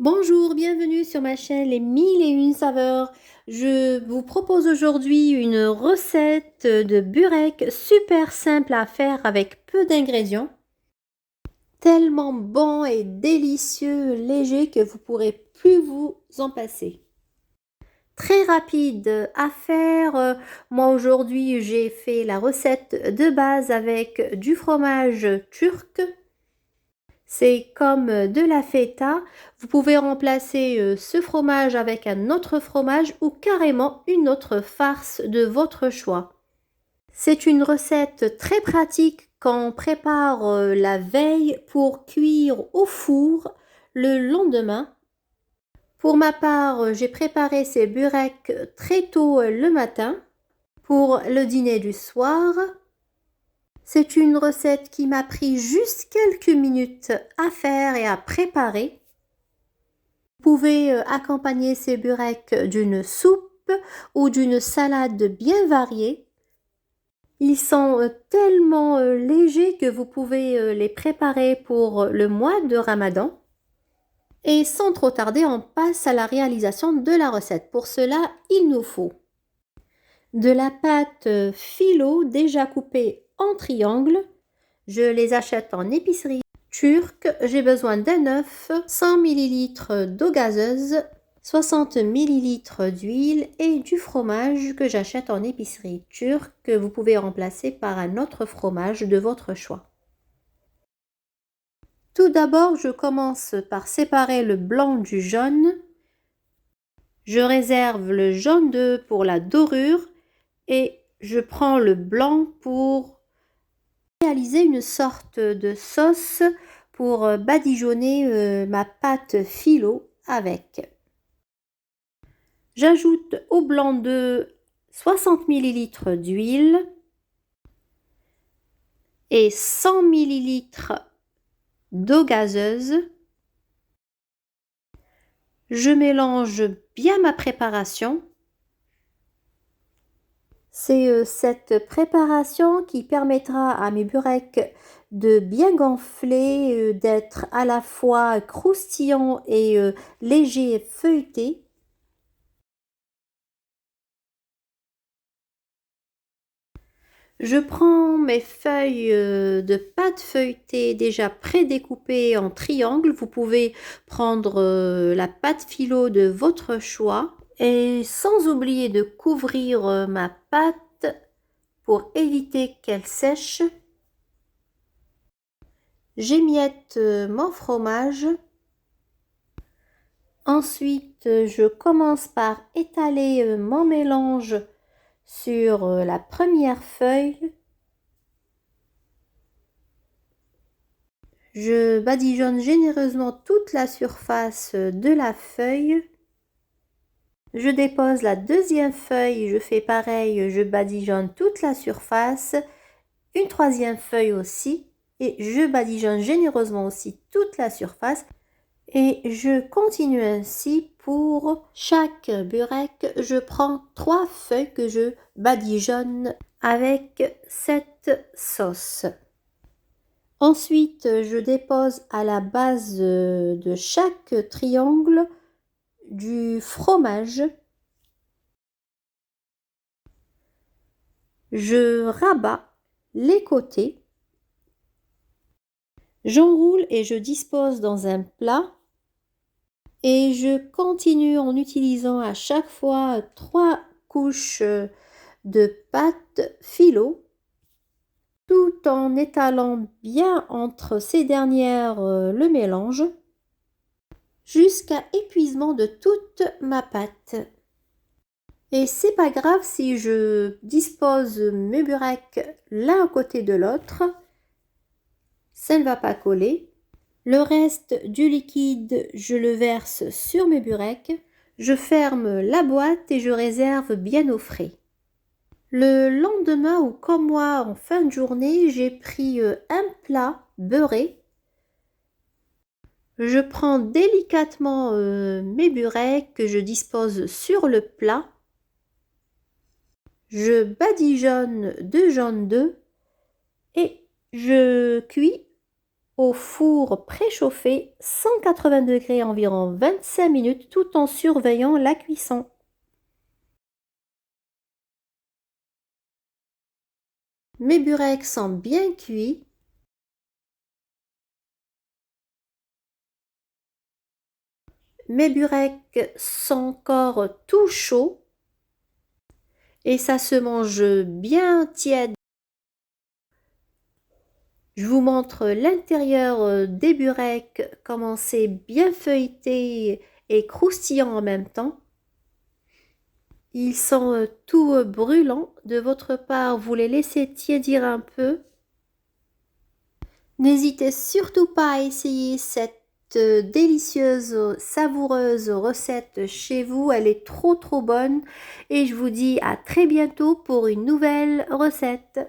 Bonjour, bienvenue sur ma chaîne Les Mille et Une Saveurs. Je vous propose aujourd'hui une recette de burek super simple à faire avec peu d'ingrédients. Tellement bon et délicieux, léger que vous pourrez plus vous en passer. Très rapide à faire. Moi aujourd'hui j'ai fait la recette de base avec du fromage turc. C'est comme de la feta. Vous pouvez remplacer ce fromage avec un autre fromage ou carrément une autre farce de votre choix. C'est une recette très pratique qu'on prépare la veille pour cuire au four le lendemain. Pour ma part, j'ai préparé ces bureks très tôt le matin pour le dîner du soir. C'est une recette qui m'a pris juste quelques minutes à faire et à préparer. Vous pouvez accompagner ces bureks d'une soupe ou d'une salade bien variée. Ils sont tellement légers que vous pouvez les préparer pour le mois de Ramadan. Et sans trop tarder, on passe à la réalisation de la recette. Pour cela, il nous faut de la pâte phyllo déjà coupée en triangles. Je les achète en épicerie turque. J'ai besoin d'un œuf, 100 ml d'eau gazeuse, 60 ml d'huile et du fromage que j'achète en épicerie turque que vous pouvez remplacer par un autre fromage de votre choix. Tout d'abord, je commence par séparer le blanc du jaune. Je réserve le jaune d'œuf pour la dorure et je prends le blanc pour réaliser une sorte de sauce pour badigeonner ma pâte phyllo avec. J'ajoute au blanc d'œuf 60 ml d'huile et 100 ml d'eau gazeuse. Je mélange bien ma préparation. C'est cette préparation qui permettra à mes bureks de bien gonfler, d'être à la fois croustillant et léger et feuilleté. Je prends mes feuilles de pâte feuilletée déjà prédécoupées en triangles. Vous pouvez prendre la pâte phyllo de votre choix. Et sans oublier de couvrir ma pâte pour éviter qu'elle sèche. J'émiette mon fromage. Ensuite, je commence par étaler mon mélange sur la première feuille. Je badigeonne généreusement toute la surface de la feuille. Je dépose la deuxième feuille, je fais pareil, je badigeonne toute la surface. Une troisième feuille aussi. Et je badigeonne généreusement aussi toute la surface. Et je continue ainsi pour chaque burek. Je prends 3 feuilles que je badigeonne avec cette sauce. Ensuite, je dépose à la base de chaque triangle du fromage. Je rabats les côtés. J'enroule et je dispose dans un plat. Et je continue en utilisant à chaque fois 3 couches de pâte phyllo, tout en étalant bien entre ces dernières le mélange, jusqu'à épuisement de toute ma pâte. Et c'est pas grave si je dispose mes bureks l'un à côté de l'autre, ça ne va pas coller. Le reste du liquide, je le verse sur mes bureks. Je ferme la boîte et je réserve bien au frais. Le lendemain ou comme moi en fin de journée, j'ai pris un plat beurré. Je prends délicatement mes bureks que je dispose sur le plat. Je badigeonne de jaune d'œuf et je cuis au four préchauffé 180 degrés environ 25 minutes tout en surveillant la cuisson. Mes burecs sont bien cuits. Mes burecs sont encore tout chauds et ça se mange bien tiède. Je vous montre l'intérieur des burecs, comment c'est bien feuilleté et croustillant en même temps. Ils sont tout brûlants. De votre part, vous les laissez tiédir un peu. N'hésitez surtout pas à essayer cette délicieuse, savoureuse recette chez vous. Elle est trop bonne et je vous dis à très bientôt pour une nouvelle recette.